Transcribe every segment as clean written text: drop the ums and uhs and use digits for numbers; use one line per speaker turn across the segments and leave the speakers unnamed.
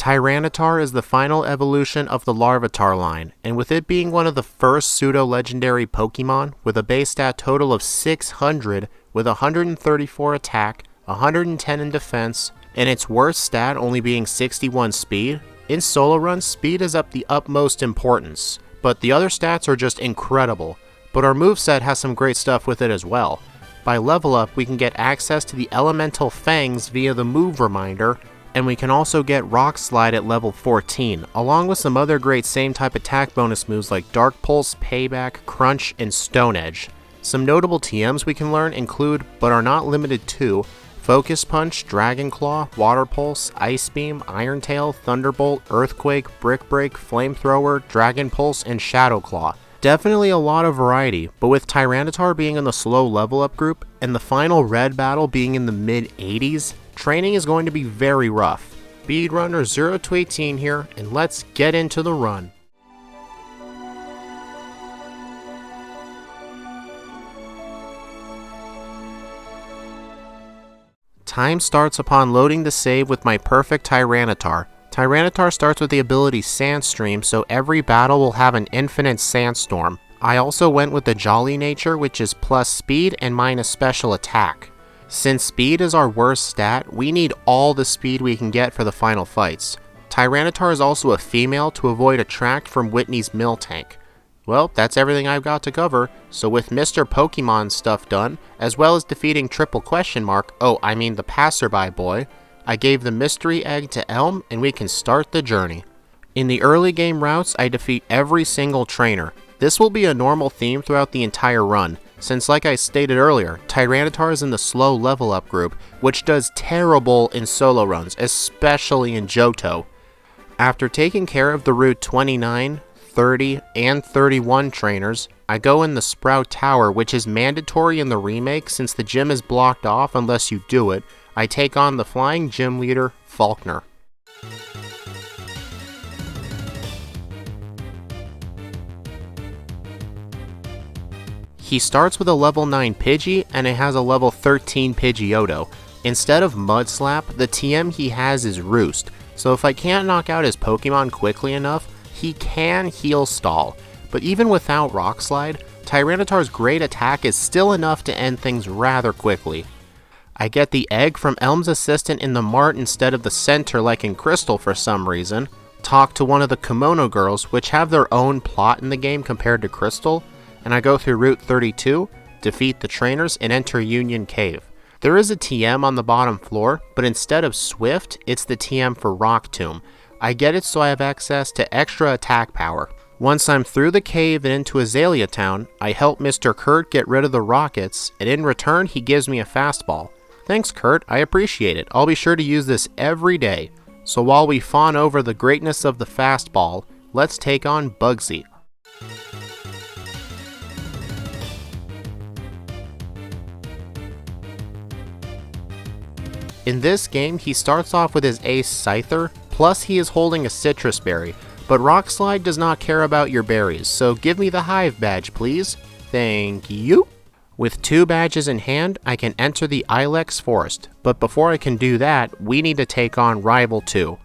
Tyranitar is the final evolution of the Larvitar line, and with it being one of the first pseudo-legendary Pokemon with a base stat total of 600 with 134 attack, 110 in defense, and its worst stat only being 61 speed, in solo runs speed is of the utmost importance, but the other stats are just incredible. But our moveset has some great stuff with it as well. By level up, we can get access to the Elemental Fangs via the move reminder, and we can also get Rock Slide at level 14, along with some other great same type attack bonus moves like Dark Pulse, Payback, Crunch, and Stone Edge. Some notable TMs we can learn include, but are not limited to, Focus Punch, Dragon Claw, Water Pulse, Ice Beam, Iron Tail, Thunderbolt, Earthquake, Brick Break, Flamethrower, Dragon Pulse, and Shadow Claw. Definitely a lot of variety, but with Tyranitar being in the slow level up group, and the final red battle being in the mid 80s, training is going to be very rough. Speedrunner 0 to 18 here, and let's get into the run. Time starts upon loading the save with my perfect Tyranitar. Tyranitar starts with the ability Sandstream, so every battle will have an infinite Sandstorm. I also went with the Jolly nature, which is plus speed and minus special attack. Since speed is our worst stat, we need all the speed we can get for the final fights. Tyranitar is also a female to avoid attract from Whitney's Miltank. Well, that's everything I've got to cover, so with Mr. Pokemon stuff done, as well as defeating the Passerby Boy, I gave the Mystery Egg to Elm and we can start the journey. In the early game routes, I defeat every single trainer. This will be a normal theme throughout the entire run, since like I stated earlier, Tyranitar is in the slow level up group, which does terrible in solo runs, especially in Johto. After taking care of the Route 29, 30, and 31 trainers, I go in the Sprout Tower, which is mandatory in the remake since the gym is blocked off unless you do it. I take on the Flying Gym Leader, Faulkner. He starts with a level 9 Pidgey and it has a level 13 Pidgeotto. Instead of Mud Slap, the TM he has is Roost, so if I can't knock out his Pokemon quickly enough, he can Heal Stall. But even without Rock Slide, Tyranitar's great attack is still enough to end things rather quickly. I get the egg from Elm's assistant in the mart instead of the center like in Crystal for some reason, talk to one of the Kimono girls which have their own plot in the game compared to Crystal, and I go through Route 32, defeat the trainers, and enter Union Cave. There is a TM on the bottom floor, but instead of Swift, it's the TM for Rock Tomb. I get it so I have access to extra attack power. Once I'm through the cave and into Azalea Town, I help Mr. Kurt get rid of the rockets, and in return he gives me a fastball. Thanks Kurt, I appreciate it. I'll be sure to use this every day. So while we fawn over the greatness of the fastball, let's take on Bugsy. In this game, he starts off with his ace Scyther, plus he is holding a Citrus Berry, but Rock Slide does not care about your berries, so give me the Hive badge please. Thank you. With 2 badges in hand, I can enter the Ilex Forest, but before I can do that, we need to take on Rival 2.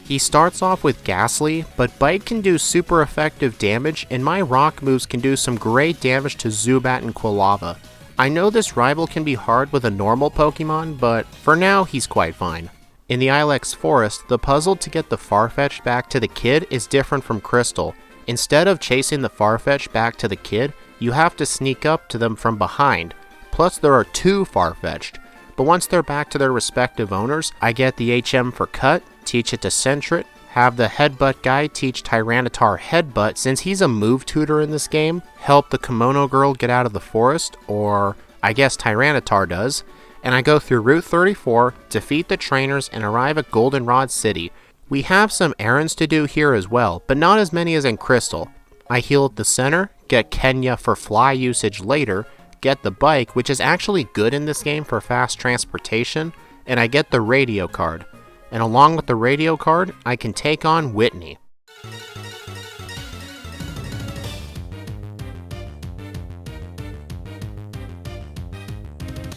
He starts off with Ghastly, but Bite can do super effective damage, and my rock moves can do some great damage to Zubat and Quilava. I know this rival can be hard with a normal Pokemon, but for now he's quite fine. In the Ilex Forest, the puzzle to get the Farfetch'd back to the kid is different from Crystal. Instead of chasing the Farfetch'd back to the kid, you have to sneak up to them from behind. Plus there are 2 Farfetch'd. But once they're back to their respective owners, I get the HM for Cut, teach it to Sentret, have the Headbutt guy teach Tyranitar Headbutt since he's a move tutor in this game, help the Kimono girl get out of the forest, or I guess Tyranitar does, and I go through Route 34, defeat the trainers, and arrive at Goldenrod City. We have some errands to do here as well, but not as many as in Crystal. I heal at the center, get Kenya for fly usage later, get the bike, which is actually good in this game for fast transportation, and I get the radio card. And along with the radio card, I can take on Whitney.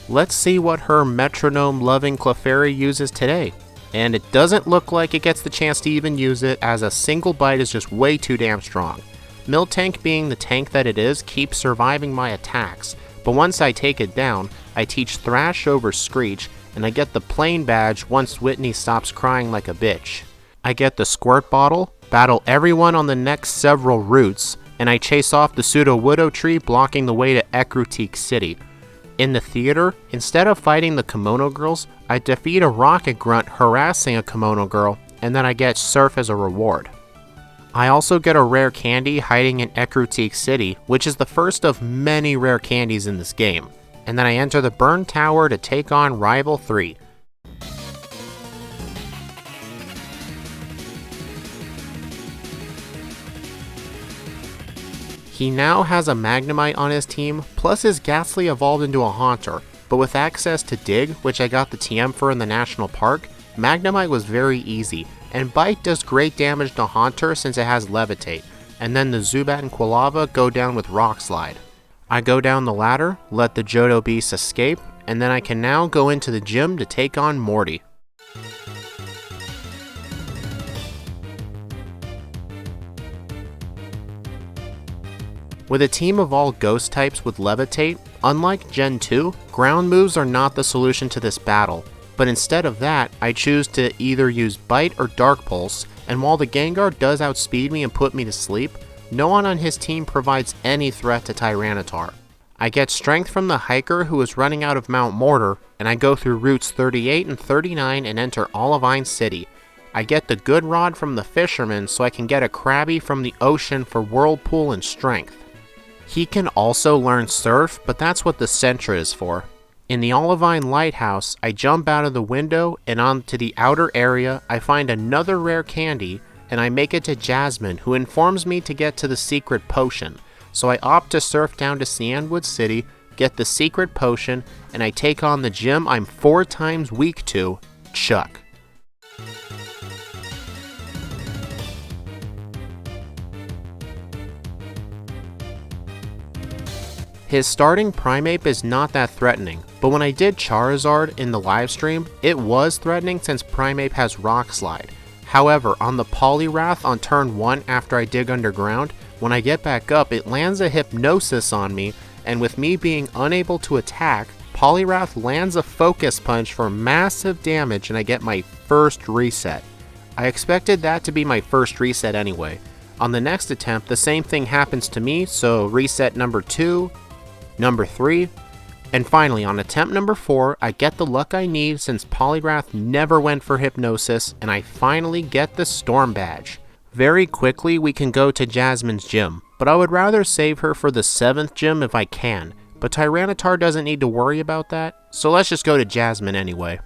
Let's see what her metronome-loving Clefairy uses today. And it doesn't look like it gets the chance to even use it, as a single bite is just way too damn strong. Miltank, being the tank that it is, keeps surviving my attacks, but once I take it down, I teach Thrash over Screech, and I get the plain badge once Whitney stops crying like a bitch. I get the Squirt Bottle, battle everyone on the next several routes, and I chase off the Pseudo-Widow tree, blocking the way to Ecruteak City. In the theater, instead of fighting the Kimono Girls, I defeat a Rocket Grunt harassing a Kimono Girl, and then I get Surf as a reward. I also get a rare candy hiding in Ecruteak City, which is the first of many rare candies in this game, and then I enter the Burn Tower to take on Rival 3. He now has a Magnemite on his team, plus his Ghastly evolved into a Haunter, but with access to Dig, which I got the TM for in the National Park, Magnemite was very easy, and Bite does great damage to Haunter since it has Levitate, and then the Zubat and Quilava go down with Rock Slide. I go down the ladder, let the Johto Beast escape, and then I can now go into the gym to take on Morty. With a team of all ghost types with Levitate, unlike Gen 2, ground moves are not the solution to this battle, but instead of that, I choose to either use Bite or Dark Pulse, and while the Gengar does outspeed me and put me to sleep, no one on his team provides any threat to Tyranitar. I get Strength from the Hiker who is running out of Mount Mortar, and I go through routes 38 and 39 and enter Olivine City. I get the Good Rod from the Fisherman so I can get a Krabby from the ocean for Whirlpool and Strength. He can also learn Surf, but that's what the Sentra is for. In the Olivine Lighthouse, I jump out of the window and onto the outer area. I find another rare candy, and I make it to Jasmine, who informs me to get to the secret potion. So I opt to surf down to Cianwood City, get the secret potion, and I take on the gym I'm 4 times weak to, Chuck. His starting Primeape is not that threatening, but when I did Charizard in the livestream, it was threatening since Primeape has Rock Slide. However, on the Poliwrath on turn 1 after I dig underground, when I get back up it lands a Hypnosis on me, and with me being unable to attack, Poliwrath lands a Focus Punch for massive damage and I get my first reset. I expected that to be my first reset anyway. On the next attempt, the same thing happens to me, so reset number 2, number 3, and finally on attempt number 4, I get the luck I need since Poliwrath never went for Hypnosis, and I finally get the Storm Badge. Very quickly we can go to Jasmine's gym, but I would rather save her for the 7th gym if I can, but Tyranitar doesn't need to worry about that, so let's just go to Jasmine anyway.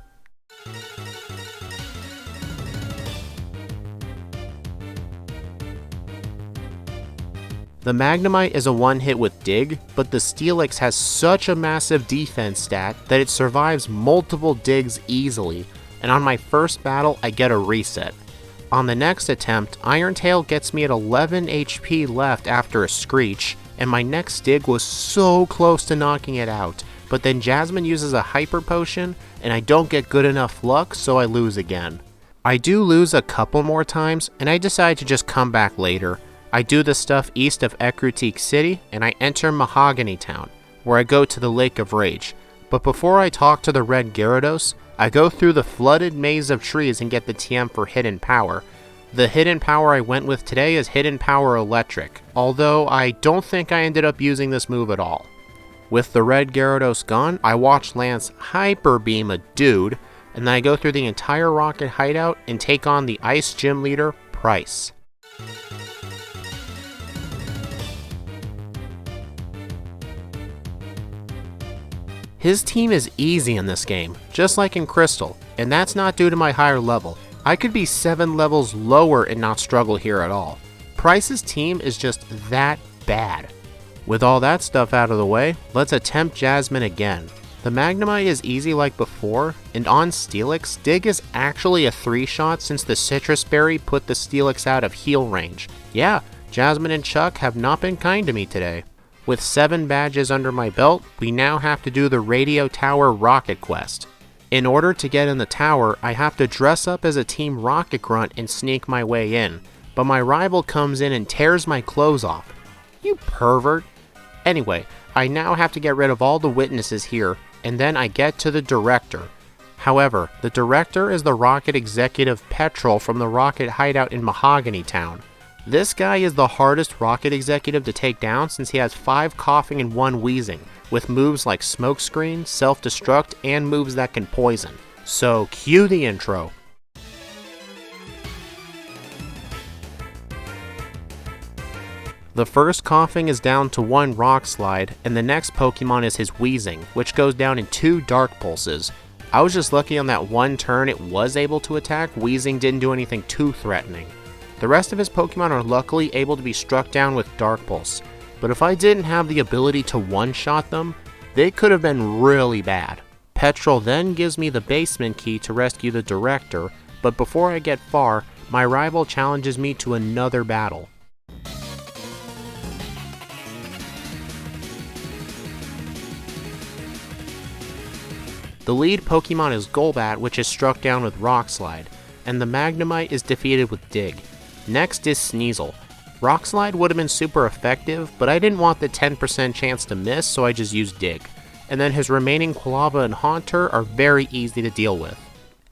The Magnemite is a one-hit with Dig, but the Steelix has such a massive defense stat that it survives multiple digs easily, and on my first battle I get a reset. On the next attempt, Iron Tail gets me at 11 HP left after a Screech, and my next dig was so close to knocking it out, but then Jasmine uses a Hyper Potion, and I don't get good enough luck, so I lose again. I do lose a couple more times, and I decide to just come back later. I do the stuff east of Ecruteak City, and I enter Mahogany Town, where I go to the Lake of Rage. But before I talk to the Red Gyarados, I go through the flooded maze of trees and get the TM for Hidden Power. The Hidden Power I went with today is Hidden Power Electric, although I don't think I ended up using this move at all. With the Red Gyarados gone, I watch Lance Hyper Beam a dude, and then I go through the entire Rocket Hideout and take on the Ice Gym Leader, Price. His team is easy in this game, just like in Crystal, and that's not due to my higher level. I could be 7 levels lower and not struggle here at all. Price's team is just that bad. With all that stuff out of the way, let's attempt Jasmine again. The Magnemite is easy like before, and on Steelix, Dig is actually a 3-shot since the Citrus Berry put the Steelix out of heal range. Yeah, Jasmine and Chuck have not been kind to me today. With 7 badges under my belt, we now have to do the Radio Tower Rocket Quest. In order to get in the tower, I have to dress up as a Team Rocket Grunt and sneak my way in, but my rival comes in and tears my clothes off. You pervert! Anyway, I now have to get rid of all the witnesses here, and then I get to the director. However, the director is the rocket executive Petrol from the rocket hideout in Mahogany Town. This guy is the hardest rocket executive to take down since he has 5 coughing and 1 wheezing, with moves like smokescreen, self-destruct, and moves that can poison. So cue the intro. The first coughing is down to 1 rock slide, and the next Pokemon is his wheezing, which goes down in 2 dark pulses. I was just lucky on that one turn it was able to attack. Wheezing didn't do anything too threatening. The rest of his Pokemon are luckily able to be struck down with Dark Pulse, but if I didn't have the ability to one-shot them, they could have been really bad. Petrol then gives me the basement key to rescue the director, but before I get far, my rival challenges me to another battle. The lead Pokemon is Golbat, which is struck down with Rock Slide, and the Magnemite is defeated with Dig. Next is Sneasel. Rock Slide would have been super effective, but I didn't want the 10% chance to miss, so I just used Dig. And then his remaining Quilava and Haunter are very easy to deal with.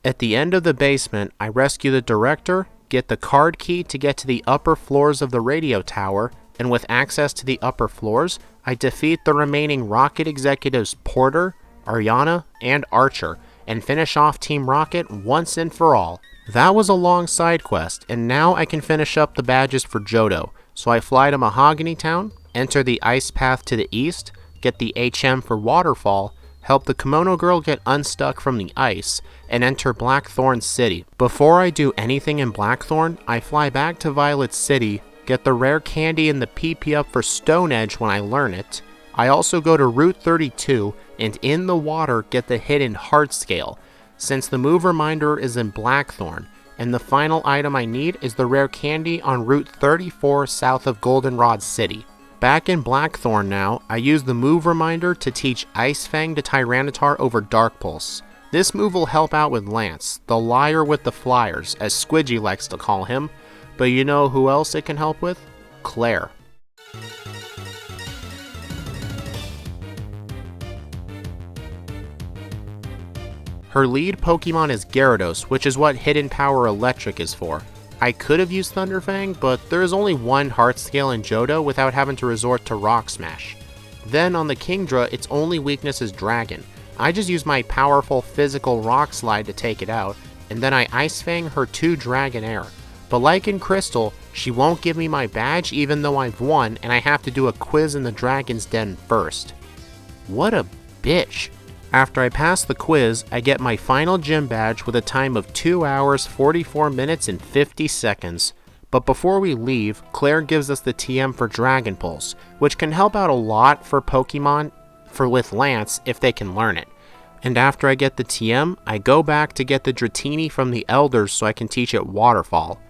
At the end of the basement, I rescue the director, get the card key to get to the upper floors of the radio tower, and with access to the upper floors, I defeat the remaining rocket executives Porter, Ariana, and Archer, and finish off Team Rocket once and for all. That was a long side quest, and now I can finish up the badges for Johto. So I fly to Mahogany Town, enter the ice path to the east, get the HM for Waterfall, help the Kimono Girl get unstuck from the ice, and enter Blackthorn City. Before I do anything in Blackthorn, I fly back to Violet City, get the rare candy and the PP up for Stone Edge when I learn it. I also go to Route 32, and in the water get the hidden Heart Scale, since the move reminder is in Blackthorn, and the final item I need is the rare candy on Route 34 south of Goldenrod City. Back in Blackthorn now, I use the move reminder to teach Ice Fang to Tyranitar over Dark Pulse. This move will help out with Lance, the liar with the flyers, as Squidgy likes to call him, but you know who else it can help with? Claire. Her lead Pokemon is Gyarados, which is what Hidden Power Electric is for. I could have used Thunderfang, but there is only 1 Heart Scale in Johto without having to resort to Rock Smash. Then on the Kingdra, its only weakness is Dragon. I just use my powerful physical Rock Slide to take it out, and then I Ice Fang her 2 Dragonair. But like in Crystal, she won't give me my badge even though I've won, and I have to do a quiz in the Dragon's Den first. What a bitch. After I pass the quiz, I get my final gym badge with a time of 2 hours, 44 minutes, and 50 seconds. But before we leave, Claire gives us the TM for Dragon Pulse, which can help out a lot for Pokemon with Lance if they can learn it. And after I get the TM, I go back to get the Dratini from the Elders so I can teach it Waterfall.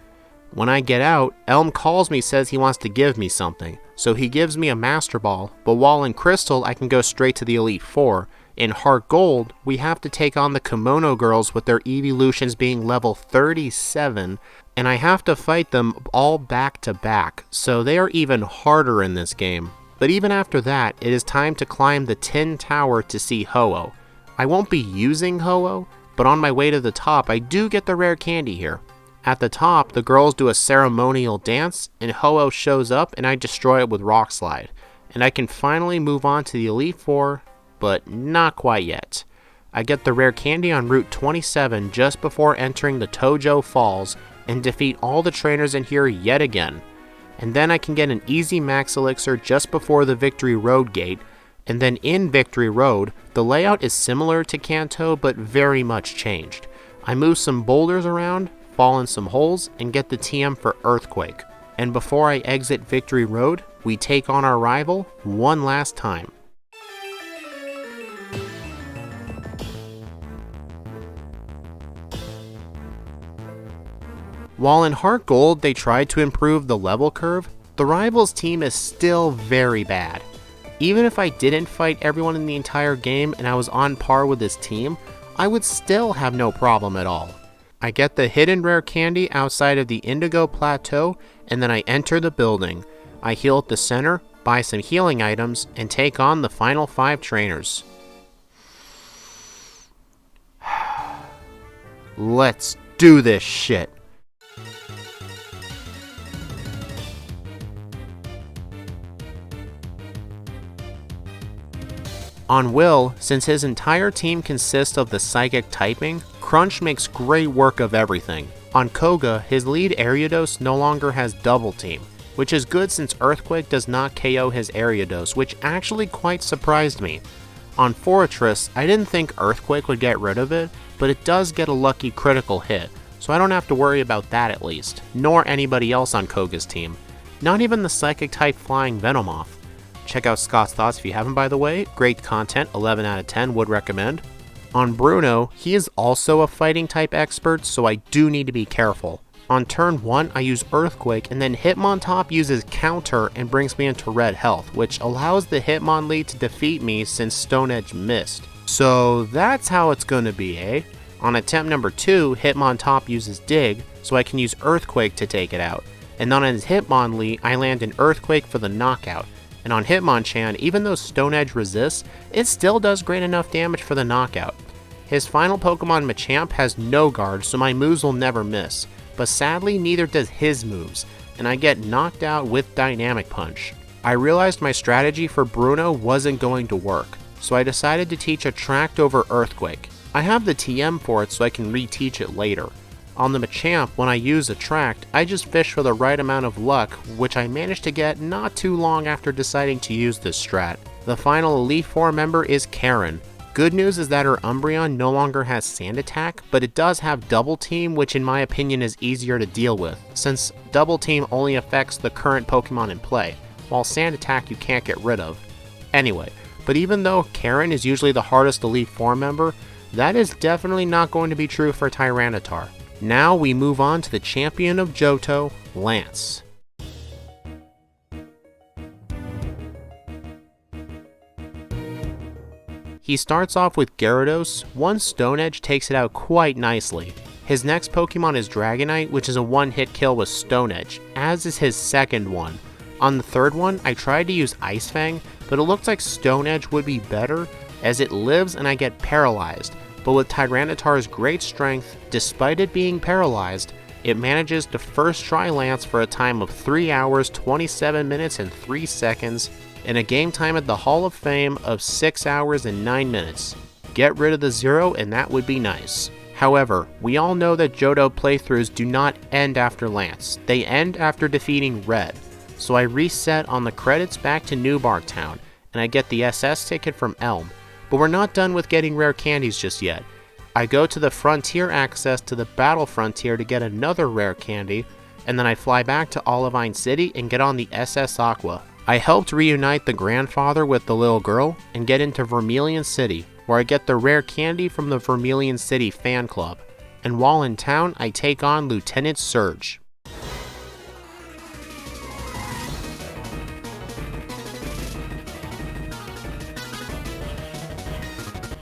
When I get out, Elm calls me, says he wants to give me something, so he gives me a Master Ball, but while in Crystal I can go straight to the Elite Four. In Heartgold, we have to take on the Kimono Girls with their evolutions being level 37, and I have to fight them all back to back, so they are even harder in this game. But even after that, it is time to climb the Tin Tower to see Ho-Oh. I won't be using Ho-Oh, but on my way to the top, I do get the rare candy here. At the top, the girls do a ceremonial dance, and Ho-Oh shows up and I destroy it with Rock Slide. And I can finally move on to the Elite Four, but not quite yet. I get the rare candy on Route 27 just before entering the Tojo Falls and defeat all the trainers in here yet again. And then I can get an easy max elixir just before the Victory Road gate, and then in Victory Road, the layout is similar to Kanto but very much changed. I move some boulders around, fall in some holes, and get the TM for Earthquake. And before I exit Victory Road, we take on our rival one last time. While in Heartgold they tried to improve the level curve, the rivals team is still very bad. Even if I didn't fight everyone in the entire game and I was on par with this team, I would still have no problem at all. I get the hidden rare candy outside of the Indigo Plateau, and then I enter the building. I heal at the center, buy some healing items, and take on the final 5 trainers. Let's do this shit. On Will, since his entire team consists of the psychic typing, Crunch makes great work of everything. On Koga, his lead Ariados no longer has double team, which is good since Earthquake does not KO his Ariados, which actually quite surprised me. On Fortress, I didn't think Earthquake would get rid of it, but it does get a lucky critical hit, so I don't have to worry about that at least, nor anybody else on Koga's team. Not even the psychic type flying Venomoth. Check out Scott's thoughts if you haven't, by the way. Great content, 11 out of 10, would recommend. On Bruno, he is also a fighting type expert, so I do need to be careful. On turn 1, I use Earthquake, and then Hitmontop uses Counter and brings me into red health, which allows the Hitmonlee to defeat me since Stone Edge missed. So that's how it's gonna be, eh? On attempt number 2, Hitmontop uses Dig, so I can use Earthquake to take it out. And then on his Hitmonlee, I land an Earthquake for the knockout. And on Hitmonchan, even though Stone Edge resists, it still does great enough damage for the knockout. His final Pokemon Machamp has no guard, so my moves will never miss. But sadly, neither does his moves, and I get knocked out with Dynamic Punch. I realized my strategy for Bruno wasn't going to work, so I decided to teach Attract over Earthquake. I have the TM for it so I can reteach it later. On the Machamp, when I use Attract, I just fish for the right amount of luck, which I managed to get not too long after deciding to use this strat. The final Elite Four member is Karen. Good news is that her Umbreon no longer has Sand Attack, but it does have Double Team, which in my opinion is easier to deal with, since Double Team only affects the current Pokemon in play, while Sand Attack you can't get rid of. Anyway, but even though Karen is usually the hardest Elite Four member, that is definitely not going to be true for Tyranitar. Now we move on to the champion of Johto, Lance. He starts off with Gyarados. One Stone Edge takes it out quite nicely. His next Pokemon is Dragonite, which is a one-hit kill with Stone Edge, as is his second one. On the third one, I tried to use Ice Fang, but it looks like Stone Edge would be better, as it lives and I get paralyzed. But with Tyranitar's great strength, despite it being paralyzed, it manages to first try Lance for a time of 3 hours, 27 minutes, and 3 seconds, and a game time at the Hall of Fame of 6 hours and 9 minutes. Get rid of the 0 and that would be nice. However, we all know that Johto playthroughs do not end after Lance, they end after defeating Red. So I reset on the credits back to New Bark Town, and I get the SS ticket from Elm. But we're not done with getting rare candies just yet. I go to the Frontier access to the Battle Frontier to get another rare candy, and then I fly back to Olivine City and get on the SS Aqua. I helped reunite the grandfather with the little girl and get into Vermilion City, where I get the rare candy from the Vermilion City fan club. And while in town, I take on Lieutenant Surge.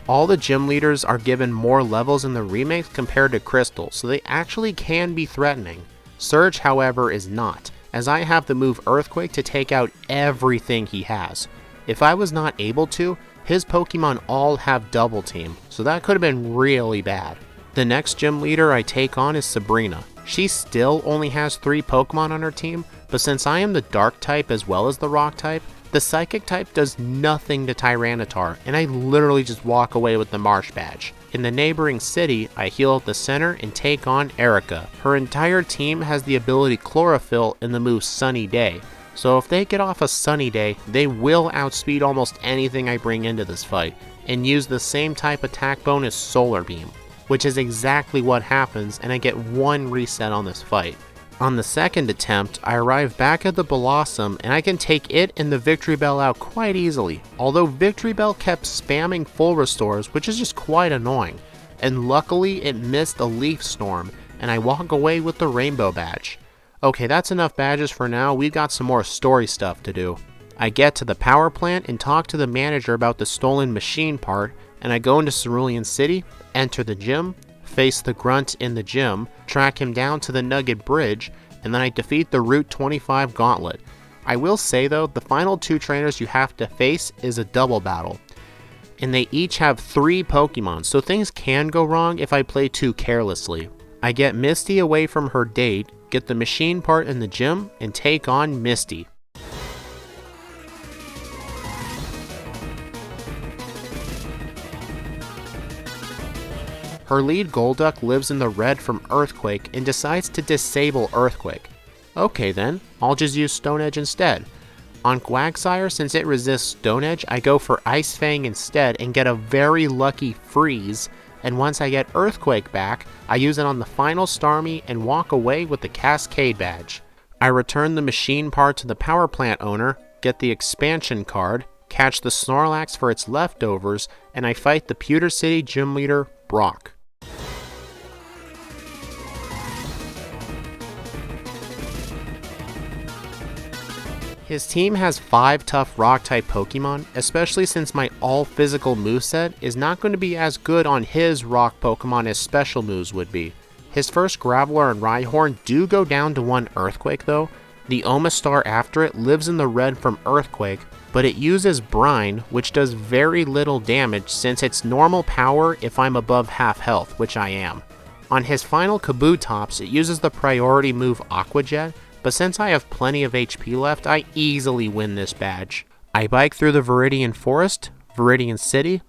All the gym leaders are given more levels in the remakes compared to Crystal, so they actually can be threatening. Surge, however, is not, as I have the move Earthquake to take out everything he has. If I was not able to, his Pokemon all have Double Team, so that could have been really bad. The next gym leader I take on is Sabrina. She still only has 3 Pokemon on her team, but since I am the Dark type as well as the Rock type, the Psychic type does nothing to Tyranitar, and I literally just walk away with the Marsh Badge. In the neighboring city, I heal at the center and take on Erica. Her entire team has the ability Chlorophyll in the move Sunny Day, so if they get off a Sunny Day, they will outspeed almost anything I bring into this fight, and use the same type attack bonus Solar Beam, which is exactly what happens, and I get 1 reset on this fight. On the second attempt, I arrive back at the Blossom and I can take it and the Victory Bell out quite easily, although Victory Bell kept spamming full restores, which is just quite annoying. And luckily it missed a Leaf Storm, and I walk away with the Rainbow Badge. Okay, that's enough badges for now, we've got some more story stuff to do. I get to the power plant and talk to the manager about the stolen machine part, and I go into Cerulean City, enter the gym, face the grunt in the gym, track him down to the Nugget Bridge, and then I defeat the Route 25 Gauntlet. I will say though, the final 2 trainers you have to face is a double battle, and they each have 3 Pokemon, so things can go wrong if I play too carelessly. I get Misty away from her date, get the machine part in the gym, and take on Misty. Her lead Golduck lives in the red from Earthquake and decides to disable Earthquake. Okay then, I'll just use Stone Edge instead. On Quagsire, since it resists Stone Edge, I go for Ice Fang instead and get a very lucky freeze, and once I get Earthquake back, I use it on the final Starmie and walk away with the Cascade badge. I return the machine part to the power plant owner, get the expansion card, catch the Snorlax for its leftovers, and I fight the Pewter City gym leader, Brock. His team has 5 tough Rock-type Pokemon, especially since my all-physical moveset is not going to be as good on his Rock Pokemon as special moves would be. His first Graveler and Rhyhorn do go down to 1 Earthquake though. The Omastar after it lives in the red from Earthquake, but it uses Brine, which does very little damage since it's normal power if I'm above half health, which I am. On his final Kabutops, it uses the priority move Aqua Jet, but since I have plenty of HP left, I easily win this badge. I bike through the Viridian Forest, Viridian City,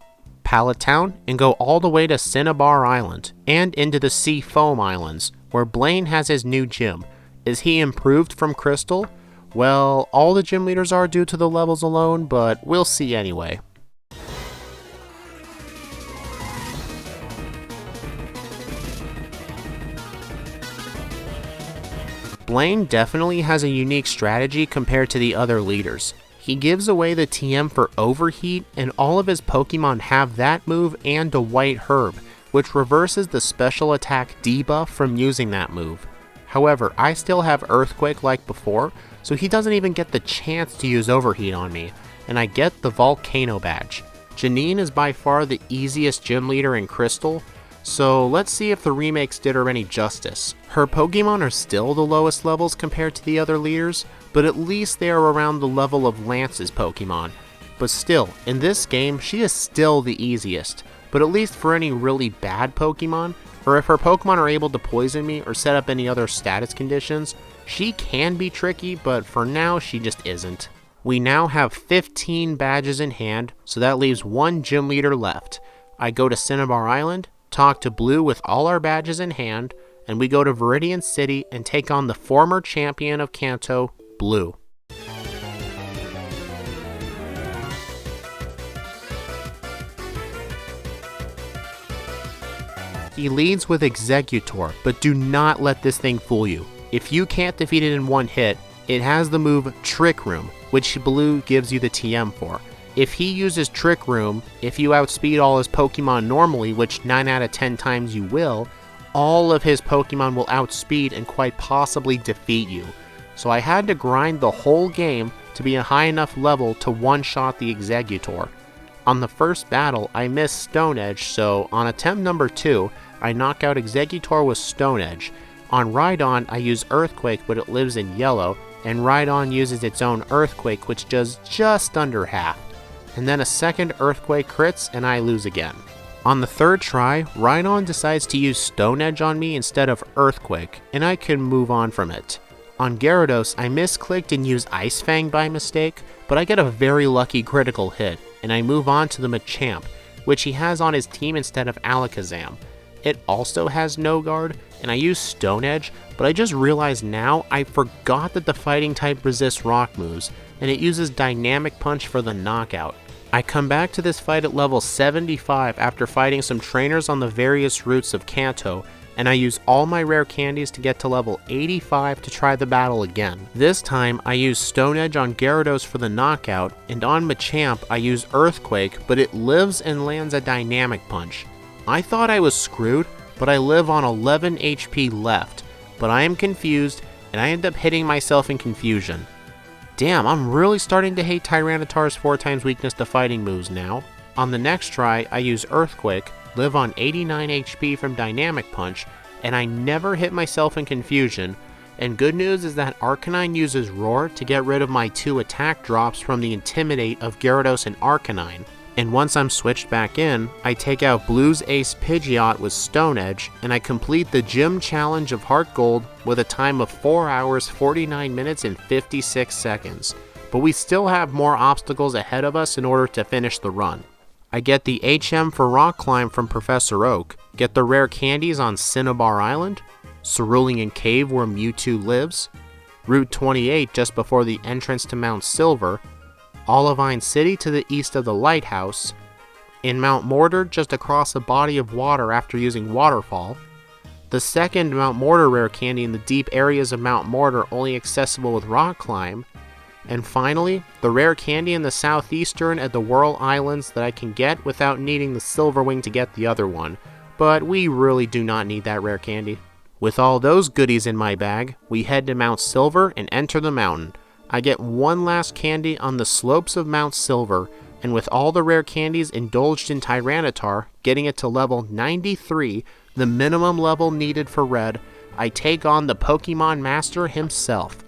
Pallet Town, and go all the way to Cinnabar Island, and into the Sea Foam Islands, where Blaine has his new gym. Is he improved from Crystal? Well, all the gym leaders are due to the levels alone, but we'll see anyway. Blaine definitely has a unique strategy compared to the other leaders. He gives away the TM for Overheat, and all of his Pokemon have that move and a White Herb, which reverses the special attack debuff from using that move. However, I still have Earthquake like before, so he doesn't even get the chance to use Overheat on me, and I get the Volcano badge. Janine is by far the easiest gym leader in Crystal, so let's see if the remakes did her any justice. Her Pokemon are still the lowest levels compared to the other leaders, but at least they are around the level of Lance's Pokemon. But still, in this game, she is still the easiest, but at least for any really bad Pokemon, or if her Pokemon are able to poison me or set up any other status conditions, she can be tricky, but for now she just isn't. We now have 15 badges in hand, so that leaves 1 gym leader left. I go to Cinnabar Island, talk to Blue with all our badges in hand, and we go to Viridian City and take on the former champion of Kanto, Blue. He leads with Exeggutor, but do not let this thing fool you. If you can't defeat it in 1 hit, it has the move Trick Room, which Blue gives you the TM for. If he uses Trick Room, if you outspeed all his Pokemon normally, which 9 out of 10 times you will, all of his Pokemon will outspeed and quite possibly defeat you. So I had to grind the whole game to be a high enough level to one-shot the Exeggutor. On the first battle, I missed Stone Edge, so on attempt number 2, I knock out Exeggutor with Stone Edge. On Rhydon, I use Earthquake, but it lives in yellow, and Rhydon uses its own Earthquake, which does just under half. And then a second Earthquake crits, and I lose again. On the third try, Rhydon decides to use Stone Edge on me instead of Earthquake, and I can move on from it. On Gyarados, I misclicked and used Ice Fang by mistake, but I get a very lucky critical hit, and I move on to the Machamp, which he has on his team instead of Alakazam. It also has No Guard, and I use Stone Edge, but I just realized now I forgot that the fighting type resists rock moves, and it uses Dynamic Punch for the knockout. I come back to this fight at level 75 after fighting some trainers on the various routes of Kanto, and I use all my rare candies to get to level 85 to try the battle again. This time I use Stone Edge on Gyarados for the knockout, and on Machamp I use Earthquake, but it lives and lands a Dynamic Punch. I thought I was screwed, but I live on 11 HP left, but I am confused and I end up hitting myself in confusion. Damn, I'm really starting to hate Tyranitar's 4 times weakness to fighting moves now. On the next try, I use Earthquake, live on 89 HP from Dynamic Punch, and I never hit myself in confusion. And good news is that Arcanine uses Roar to get rid of my 2 attack drops from the Intimidate of Gyarados and Arcanine. And once I'm switched back in, I take out Blue's Ace Pidgeot with Stone Edge, and I complete the Gym Challenge of Heartgold with a time of 4 hours, 49 minutes, and 56 seconds. But we still have more obstacles ahead of us in order to finish the run. I get the HM for Rock Climb from Professor Oak, get the rare candies on Cinnabar Island, Cerulean Cave where Mewtwo lives, Route 28 just before the entrance to Mount Silver, Olivine City to the east of the lighthouse, in Mount Mortar just across a body of water after using Waterfall, the second Mount Mortar rare candy in the deep areas of Mount Mortar only accessible with Rock Climb, and finally, the rare candy in the southeastern at the Whirl Islands that I can get without needing the Silver Wing to get the other one, but we really do not need that rare candy. With all those goodies in my bag, we head to Mount Silver and enter the mountain. I get one last candy on the slopes of Mount Silver, and with all the rare candies indulged in Tyranitar, getting it to level 93, the minimum level needed for Red, I take on the Pokemon Master himself.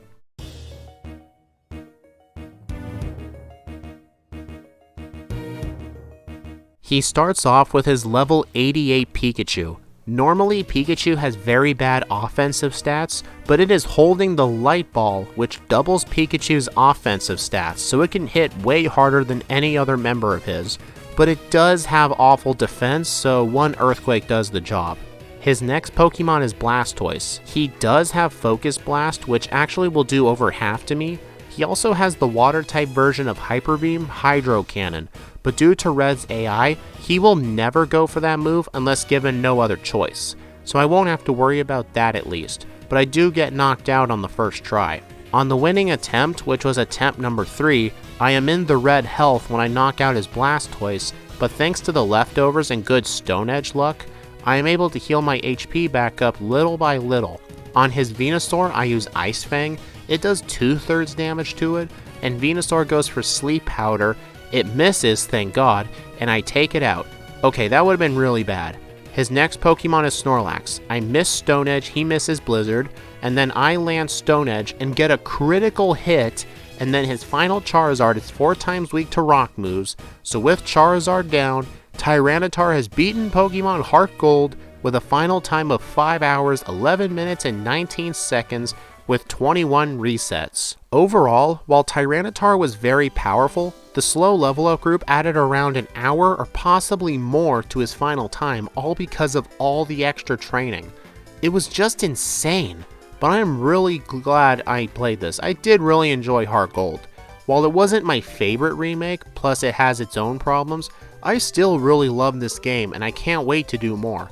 He starts off with his level 88 Pikachu. Normally, Pikachu has very bad offensive stats, but it is holding the Light Ball, which doubles Pikachu's offensive stats, so it can hit way harder than any other member of his. But it does have awful defense, so one Earthquake does the job. His next Pokemon is Blastoise. He does have Focus Blast, which actually will do over half to me. He also has the Water-type version of Hyper Beam, Hydro Cannon, but due to Red's AI, he will never go for that move unless given no other choice, so I won't have to worry about that at least, but I do get knocked out on the first try. On the winning attempt, which was attempt number 3, I am in the red health when I knock out his Blastoise, but thanks to the leftovers and good Stone Edge luck, I am able to heal my HP back up little by little. On his Venusaur, I use Ice Fang. It does 2/3 damage to it, and Venusaur goes for Sleep Powder. It misses, thank God, and I take it out. Okay, that would have been really bad. His next Pokemon is Snorlax. I miss Stone Edge, he misses Blizzard, and then I land Stone Edge and get a critical hit, and then his final Charizard is 4 times weak to rock moves, so with Charizard down, Tyranitar has beaten Pokemon Heartgold with a final time of 5 hours, 11 minutes, and 19 seconds, with 21 resets. Overall, while Tyranitar was very powerful, the slow level up group added around an hour or possibly more to his final time, all because of all the extra training. It was just insane, but I am really glad I played this. I did really enjoy Heartgold. While it wasn't my favorite remake, plus it has its own problems, I still really love this game and I can't wait to do more.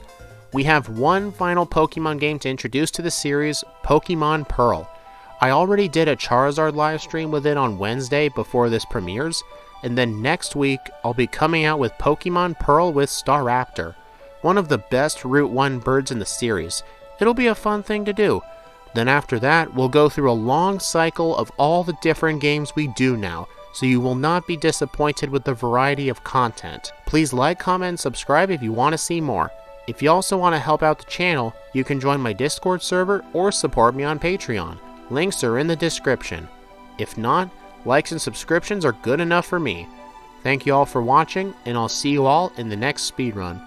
We have one final Pokemon game to introduce to the series, Pokemon Pearl. I already did a Charizard livestream with it on Wednesday before this premieres, and then next week I'll be coming out with Pokemon Pearl with Staraptor, one of the best Route 1 birds in the series. It'll be a fun thing to do. Then after that, we'll go through a long cycle of all the different games we do now, so you will not be disappointed with the variety of content. Please like, comment, and subscribe if you want to see more. If you also want to help out the channel, you can join my Discord server or support me on Patreon. Links are in the description. If not, likes and subscriptions are good enough for me. Thank you all for watching, and I'll see you all in the next speedrun.